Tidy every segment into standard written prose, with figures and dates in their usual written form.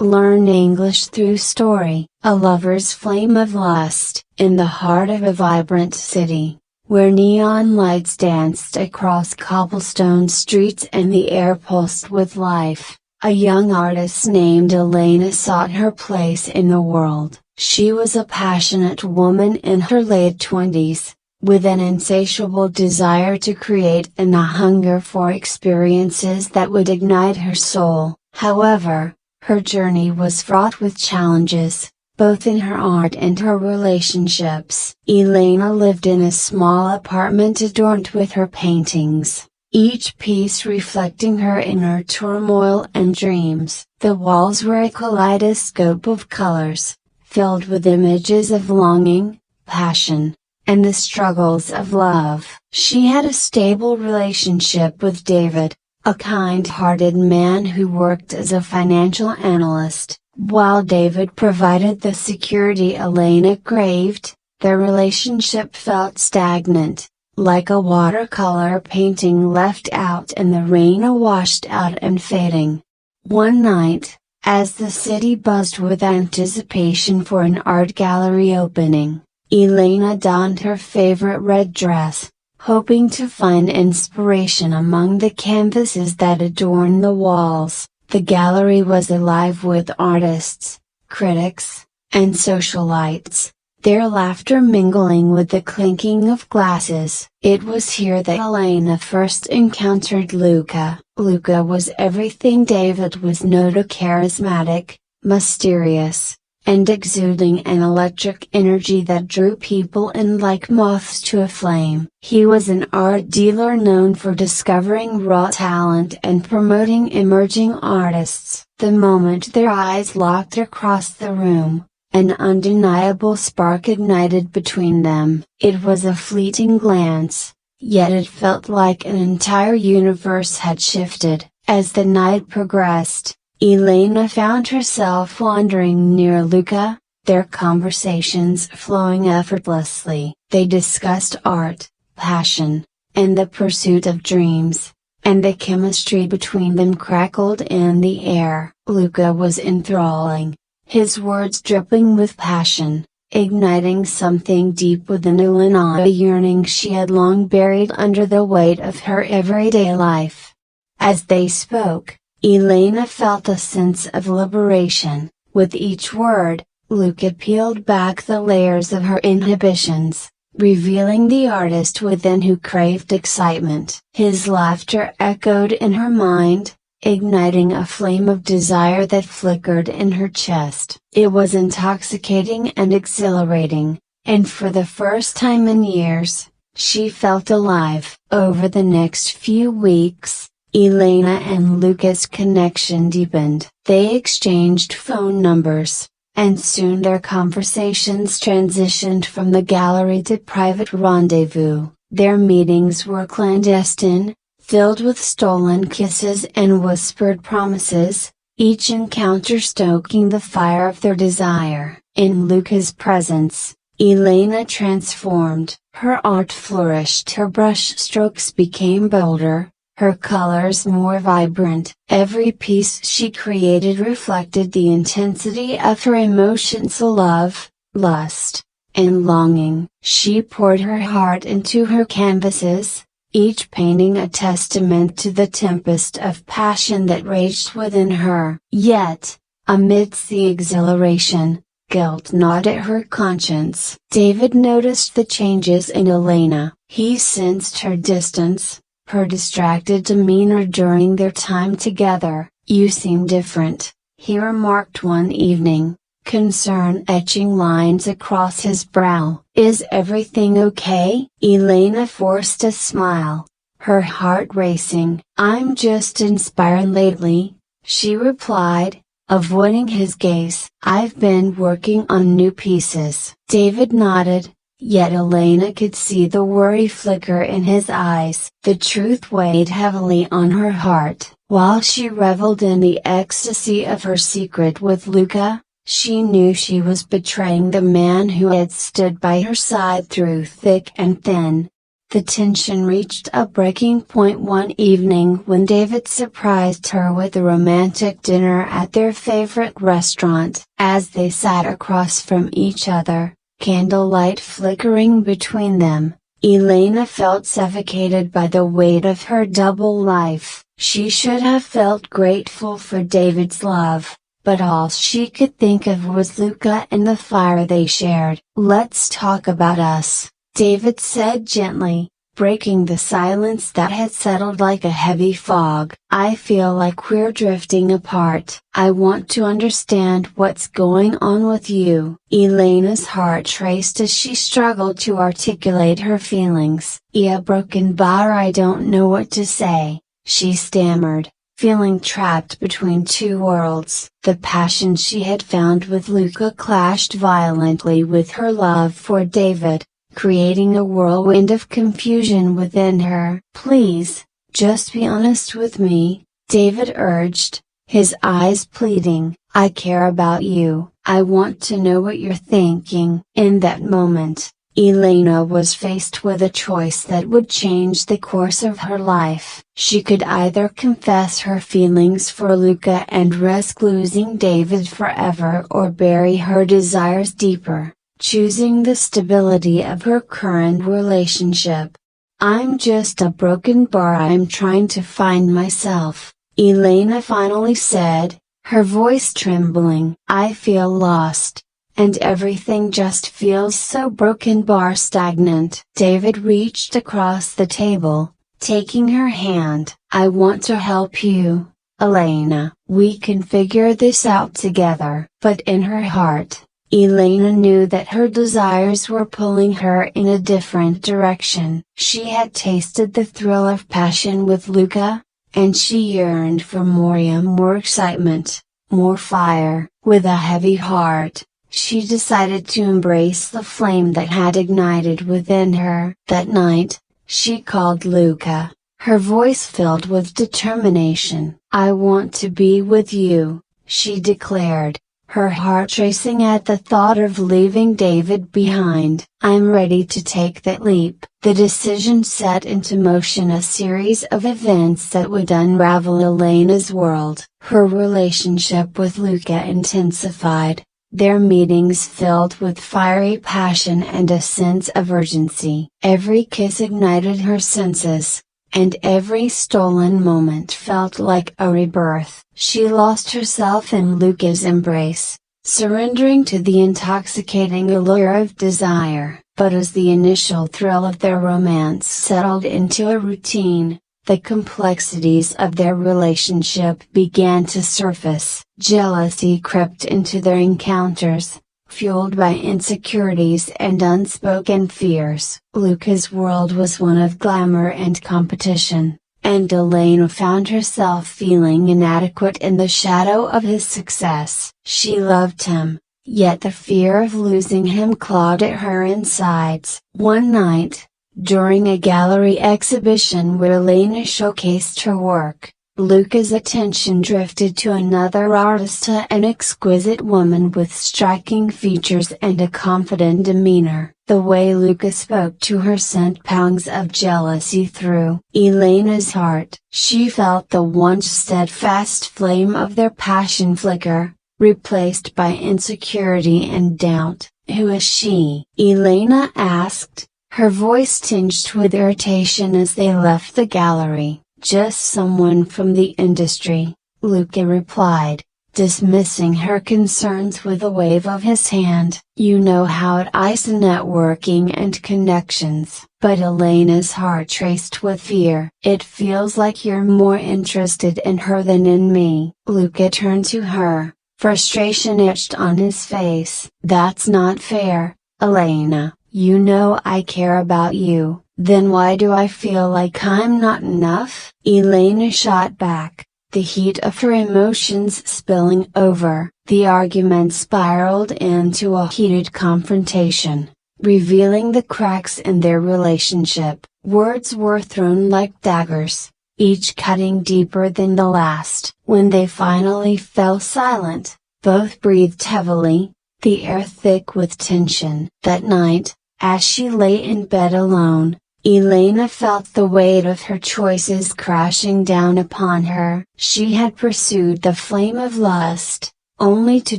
Learn English through story. A lover's flame of lust. In the heart of a vibrant city, where neon lights danced across cobblestone streets and the air pulsed with life, a young artist named Elena sought her place in the world. She was a passionate woman in her late 20s, with an insatiable desire to create and a hunger for experiences that would ignite her soul. However, her journey was fraught with challenges, both in her art and her relationships. Elena lived in a small apartment adorned with her paintings, each piece reflecting her inner turmoil and dreams. The walls were a kaleidoscope of colors, filled with images of longing, passion, and the struggles of love. She had a stable relationship with David, a kind-hearted man who worked as a financial analyst. While David provided the security Elena craved, their relationship felt stagnant, like a watercolor painting left out in the rain, washed out and fading. One night, as the city buzzed with anticipation for an art gallery opening, Elena donned her favorite red dress, hoping to find inspiration among the canvases that adorned the walls. The gallery was alive with artists, critics, and socialites, their laughter mingling with the clinking of glasses. It was here that Elena first encountered Luca. Luca was everything David was: charismatic, mysterious, and exuding an electric energy that drew people in like moths to a flame. He was an art dealer known for discovering raw talent and promoting emerging artists. The moment their eyes locked across the room, an undeniable spark ignited between them. It was a fleeting glance, yet it felt like an entire universe had shifted. As the night progressed, Elena found herself wandering near Luca, their conversations flowing effortlessly. They discussed art, passion, and the pursuit of dreams, and the chemistry between them crackled in the air. Luca was enthralling, his words dripping with passion, igniting something deep within Elena, a yearning she had long buried under the weight of her everyday life. As they spoke, Elena felt a sense of liberation. With each word, Luca peeled back the layers of her inhibitions, revealing the artist within who craved excitement. His laughter echoed in her mind, igniting a flame of desire that flickered in her chest. It was intoxicating and exhilarating, and for the first time in years, she felt alive. Over the next few weeks, Elena and Luca's connection deepened. They exchanged phone numbers, and soon their conversations transitioned from the gallery to private rendezvous. Their meetings were clandestine, filled with stolen kisses and whispered promises, each encounter stoking the fire of their desire. In Luca's presence, Elena transformed. Her art flourished, her brush strokes became bolder, her colors more vibrant. Every piece she created reflected the intensity of her emotions: love, lust, and longing. She poured her heart into her canvases, each painting a testament to the tempest of passion that raged within her. Yet, amidst the exhilaration, guilt gnawed at her conscience. David noticed the changes in Elena. He sensed her distance, her distracted demeanor during their time together. "You seem different," he remarked one evening, concern etching lines across his brow. "Is everything okay?" Elena forced a smile, her heart racing. "I'm just inspired lately," she replied, avoiding his gaze. "I've been working on new pieces." David nodded, yet Elena could see the worry flicker in his eyes. The truth weighed heavily on her heart. While she reveled in the ecstasy of her secret with Luca, she knew she was betraying the man who had stood by her side through thick and thin. The tension reached a breaking point one evening when David surprised her with a romantic dinner at their favorite restaurant. As they sat across from each other, candlelight flickering between them, Elena felt suffocated by the weight of her double life. She should have felt grateful for David's love, but all she could think of was Luca and the fire they shared. "Let's talk about us," David said gently, breaking the silence that had settled like a heavy fog. "I feel like we're drifting apart. I want to understand what's going on with you." Elena's heart raced as she struggled to articulate her feelings. "A broken bar, I don't know what to say," she stammered, feeling trapped between two worlds. The passion she had found with Luca clashed violently with her love for David, creating a whirlwind of confusion within her. "Please, just be honest with me," David urged, his eyes pleading. "I care about you. I want to know what you're thinking." In that moment, Elena was faced with a choice that would change the course of her life. She could either confess her feelings for Luca and risk losing David forever, or bury her desires deeper, choosing the stability of her current relationship. "I'm just a broken bar, I'm trying to find myself," Elena finally said, her voice trembling. "I feel lost, and everything just feels so broken bar stagnant." David reached across the table, taking her hand. "I want to help you, Elena. We can figure this out together." But in her heart, Elena knew that her desires were pulling her in a different direction. She had tasted the thrill of passion with Luca, and she yearned for more excitement, more fire. With a heavy heart, she decided to embrace the flame that had ignited within her. That night, she called Luca, her voice filled with determination. "I want to be with you," she declared, her heart racing at the thought of leaving David behind. "I'm ready to take that leap." The decision set into motion a series of events that would unravel Elena's world. Her relationship with Luca intensified, their meetings filled with fiery passion and a sense of urgency. Every kiss ignited her senses, and every stolen moment felt like a rebirth. She lost herself in Luca's embrace, surrendering to the intoxicating allure of desire. But as the initial thrill of their romance settled into a routine, the complexities of their relationship began to surface. Jealousy crept into their encounters, fueled by insecurities and unspoken fears. Luca's world was one of glamour and competition, and Elena found herself feeling inadequate in the shadow of his success. She loved him, yet the fear of losing him clawed at her insides. One night, during a gallery exhibition where Elena showcased her work, Luca's attention drifted to another artist, an exquisite woman with striking features and a confident demeanor. The way Luca spoke to her sent pangs of jealousy through Elena's heart. She felt the once steadfast flame of their passion flicker, replaced by insecurity and doubt. "Who is she?" Elena asked, her voice tinged with irritation as they left the gallery. "Just someone from the industry," Luca replied, dismissing her concerns with a wave of his hand. "You know how it is in networking and connections." But Elena's heart raced with fear. "It feels like you're more interested in her than in me." Luca turned to her, frustration etched on his face. "That's not fair, Elena. You know I care about you. Then why do I feel like I'm not enough?" Elena shot back, the heat of her emotions spilling over. The argument spiraled into a heated confrontation, revealing the cracks in their relationship. Words were thrown like daggers, each cutting deeper than the last. When they finally fell silent, both breathed heavily, the air thick with tension. That night, as she lay in bed alone, Elena felt the weight of her choices crashing down upon her. She had pursued the flame of lust, only to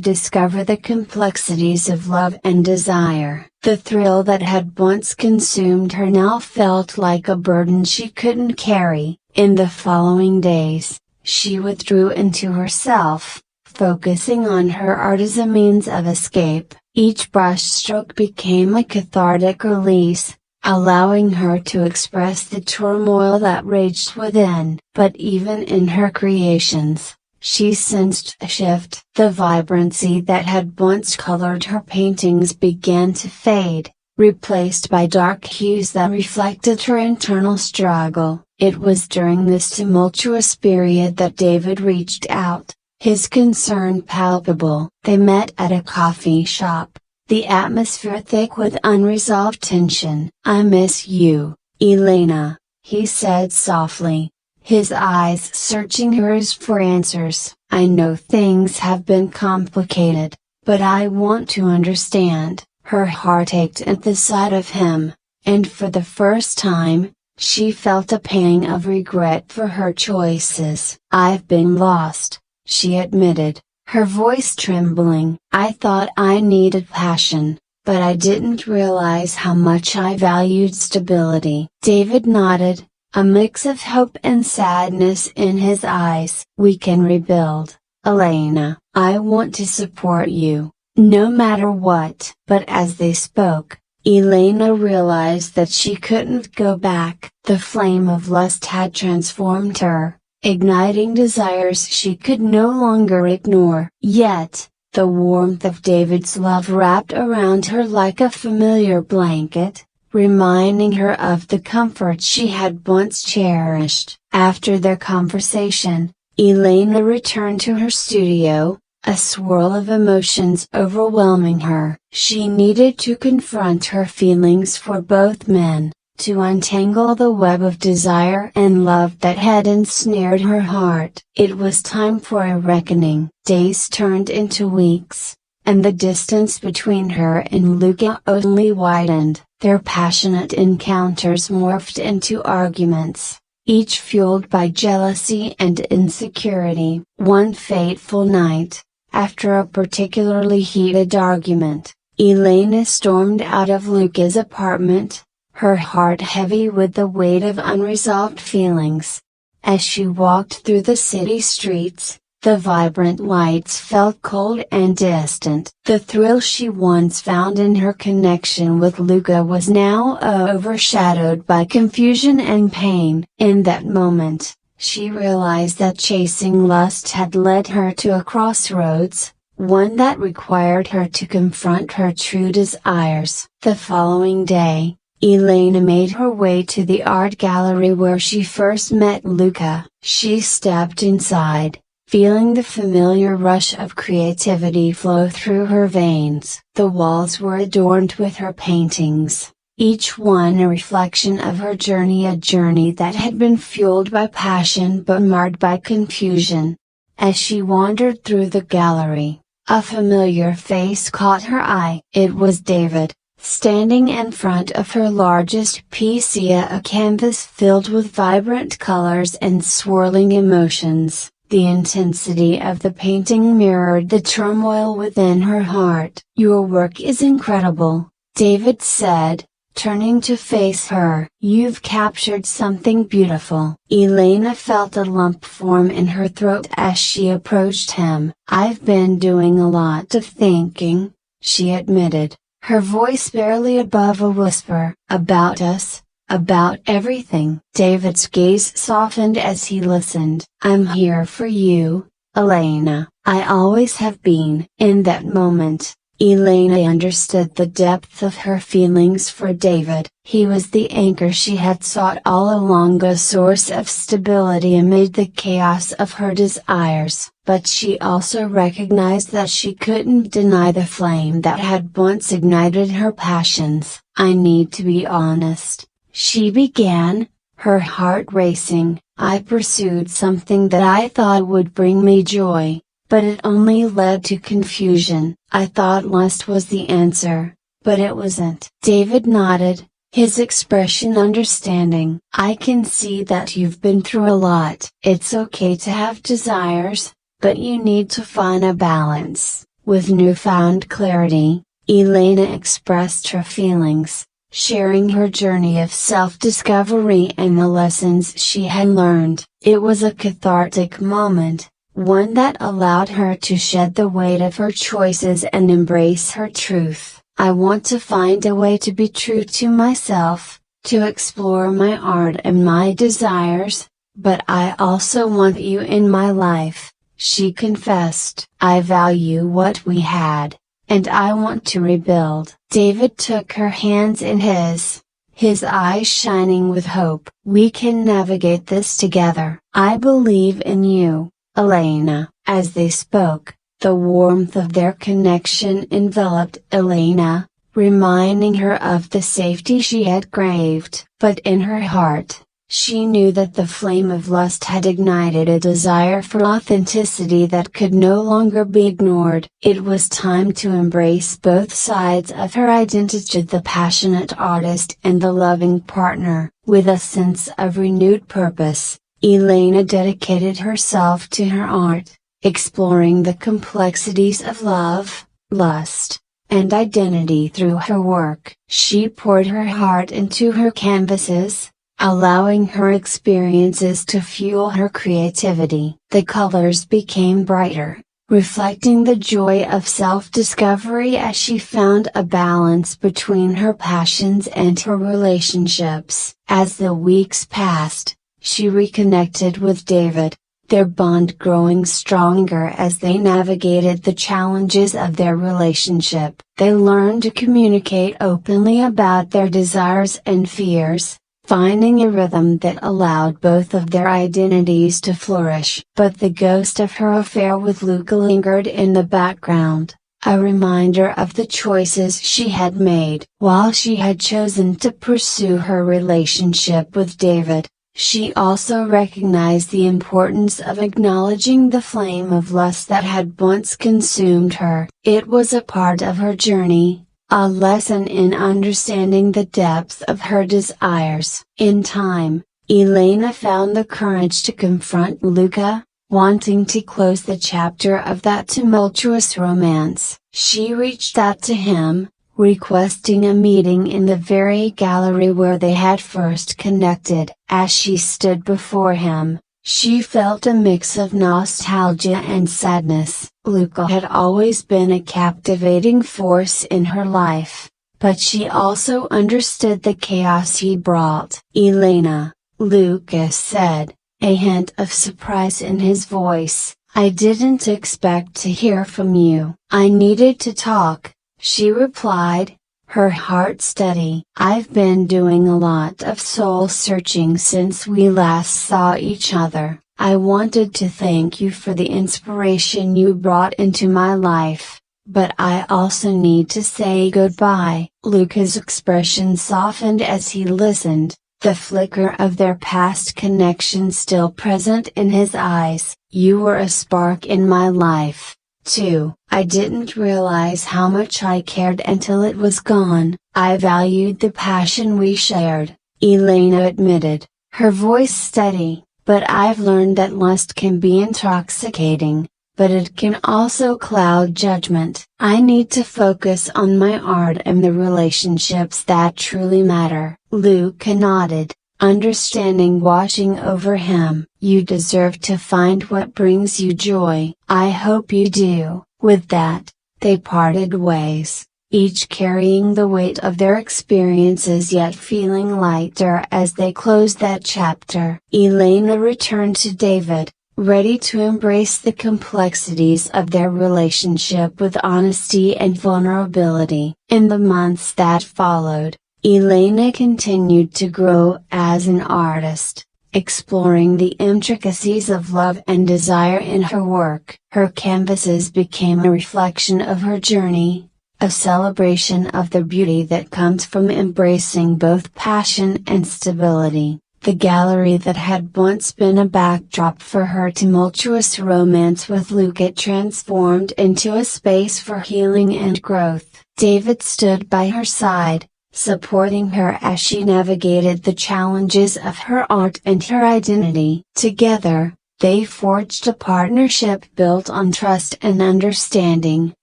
discover the complexities of love and desire. The thrill that had once consumed her now felt like a burden she couldn't carry. In the following days, she withdrew into herself, focusing on her art as a means of escape. Each brushstroke became a cathartic release, allowing her to express the turmoil that raged within. But even in her creations, she sensed a shift. The vibrancy that had once colored her paintings began to fade, replaced by dark hues that reflected her internal struggle. It was during this tumultuous period that David reached out, his concern palpable. They met at a coffee shop, the atmosphere thick with unresolved tension. "I miss you, Elena," he said softly, his eyes searching hers for answers. "I know things have been complicated, but I want to understand." Her heart ached at the sight of him, and for the first time, she felt a pang of regret for her choices. "I've been lost," she admitted, her voice trembling. "I thought I needed passion, but I didn't realize how much I valued stability." David nodded, a mix of hope and sadness in his eyes. "We can rebuild, Elena. I want to support you, no matter what." But as they spoke, Elena realized that she couldn't go back. The flame of lust had transformed her, igniting desires she could no longer ignore. Yet, the warmth of David's love wrapped around her like a familiar blanket, reminding her of the comfort she had once cherished. After their conversation, Elena returned to her studio, a swirl of emotions overwhelming her. She needed to confront her feelings for both men, to untangle the web of desire and love that had ensnared her heart. It was time for a reckoning. Days turned into weeks, and the distance between her and Luca only widened. Their passionate encounters morphed into arguments, each fueled by jealousy and insecurity. One fateful night, after a particularly heated argument, Elena stormed out of Luca's apartment, her heart heavy with the weight of unresolved feelings. As she walked through the city streets, the vibrant lights felt cold and distant. The thrill she once found in her connection with Luca was now overshadowed by confusion and pain. In that moment, she realized that chasing lust had led her to a crossroads, one that required her to confront her true desires. The following day, Elena made her way to the art gallery where she first met Luca. She stepped inside, feeling the familiar rush of creativity flow through her veins. The walls were adorned with her paintings, each one a reflection of her journey, a journey that had been fueled by passion but marred by confusion. As she wandered through the gallery, a familiar face caught her eye. It was David, standing in front of her largest piece, a canvas filled with vibrant colors and swirling emotions. The intensity of the painting mirrored the turmoil within her heart. "Your work is incredible," David said, turning to face her. "You've captured something beautiful." Elena felt a lump form in her throat as she approached him. "I've been doing a lot of thinking," she admitted, her voice barely above a whisper. "About us, about everything." David's gaze softened as he listened. "I'm here for you, Elena. I always have been." In that moment, Elena understood the depth of her feelings for David. He was the anchor she had sought all along, a source of stability amid the chaos of her desires. But she also recognized that she couldn't deny the flame that had once ignited her passions. "I need to be honest," she began, her heart racing. "I pursued something that I thought would bring me joy, but it only led to confusion. I thought lust was the answer, but it wasn't." David nodded, his expression understanding. I can see that you've been through a lot. It's okay to have desires, but you need to find a balance. With newfound clarity, Elena expressed her feelings, sharing her journey of self-discovery and the lessons she had learned. It was a cathartic moment, one that allowed her to shed the weight of her choices and embrace her truth. I want to find a way to be true to myself, to explore my art and my desires, but I also want you in my life, she confessed. I value what we had, and I want to rebuild. David took her hands in his eyes shining with hope. We can navigate this together. I believe in you, Elena. As they spoke, the warmth of their connection enveloped Elena, reminding her of the safety she had craved. But in her heart, she knew that the flame of lust had ignited a desire for authenticity that could no longer be ignored. It was time to embrace both sides of her identity, the passionate artist and the loving partner. With a sense of renewed purpose, Elena dedicated herself to her art, exploring the complexities of love, lust, and identity through her work. She poured her heart into her canvases, allowing her experiences to fuel her creativity. The colors became brighter, reflecting the joy of self-discovery as she found a balance between her passions and her relationships. As the weeks passed, she reconnected with David, their bond growing stronger as they navigated the challenges of their relationship. They learned to communicate openly about their desires and fears, finding a rhythm that allowed both of their identities to flourish. But the ghost of her affair with Luca lingered in the background, a reminder of the choices she had made. While she had chosen to pursue her relationship with David, she also recognized the importance of acknowledging the flame of lust that had once consumed her. It was a part of her journey, a lesson in understanding the depth of her desires. In time, Elena found the courage to confront Luca, wanting to close the chapter of that tumultuous romance. She reached out to him, requesting a meeting in the very gallery where they had first connected. As she stood before him, she felt a mix of nostalgia and sadness. Luca had always been a captivating force in her life, but she also understood the chaos he brought. Elena, Luca said, a hint of surprise in his voice, I didn't expect to hear from you. I needed to talk, she replied, her heart steady. I've been doing a lot of soul searching since we last saw each other. I wanted to thank you for the inspiration you brought into my life, but I also need to say goodbye. Luca's expression softened as he listened, the flicker of their past connection still present in his eyes. You were a spark in my life, too. I didn't realize how much I cared until it was gone. I valued the passion we shared, Elena admitted, her voice steady. But I've learned that lust can be intoxicating, but it can also cloud judgment. I need to focus on my art and the relationships that truly matter. Luca nodded, understanding watching over him. You deserve to find what brings you joy. I hope you do. With that, they parted ways, each carrying the weight of their experiences yet feeling lighter as they closed that chapter. Elena returned to David, ready to embrace the complexities of their relationship with honesty and vulnerability. In the months that followed, Elena continued to grow as an artist, exploring the intricacies of love and desire in her work. Her canvases became a reflection of her journey, a celebration of the beauty that comes from embracing both passion and stability. The gallery that had once been a backdrop for her tumultuous romance with Luca transformed into a space for healing and growth. David stood by her side, supporting her as she navigated the challenges of her art and her identity. Together, they forged a partnership built on trust and understanding,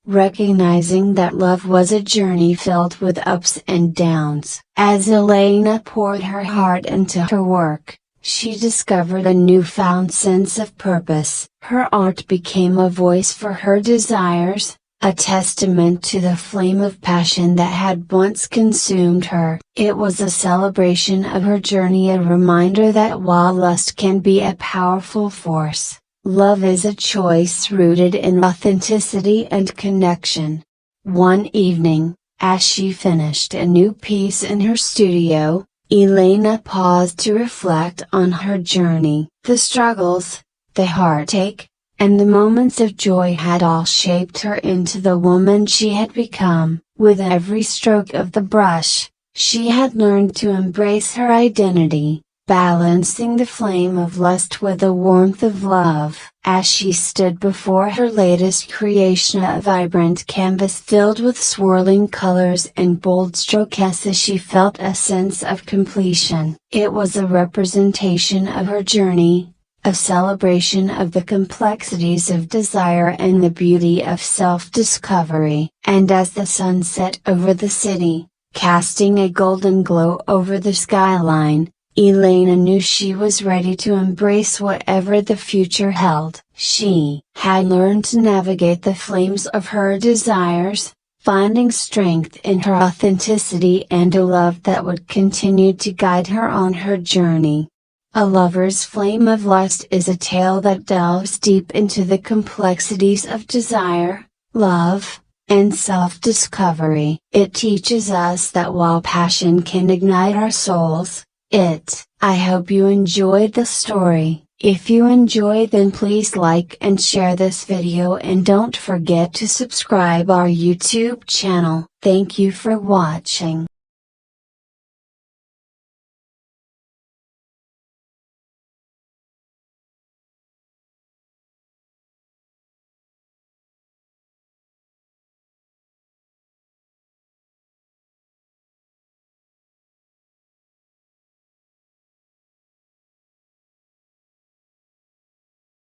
recognizing that love was a journey filled with ups and downs. As Elena poured her heart into her work, she discovered a newfound sense of purpose. Her art became a voice for her desires, a testament to the flame of passion that had once consumed her. It was a celebration of her journey, a reminder that while lust can be a powerful force, love is a choice rooted in authenticity and connection. One evening, as she finished a new piece in her studio, Elena paused to reflect on her journey. The struggles, the heartache, and the moments of joy had all shaped her into the woman she had become. With every stroke of the brush, she had learned to embrace her identity, balancing the flame of lust with the warmth of love. As she stood before her latest creation, a vibrant canvas filled with swirling colors and bold strokes, she felt a sense of completion. It was a representation of her journey, a celebration of the complexities of desire and the beauty of self-discovery. And as the sun set over the city, casting a golden glow over the skyline, Elena knew she was ready to embrace whatever the future held. She had learned to navigate the flames of her desires, finding strength in her authenticity and a love that would continue to guide her on her journey. A Lover's Flame of Lust is a tale that delves deep into the complexities of desire, love, and self-discovery. It teaches us that while passion can ignite our souls, I hope you enjoyed the story. If you enjoyed, then please like and share this video, and don't forget to subscribe our YouTube channel. Thank you for watching.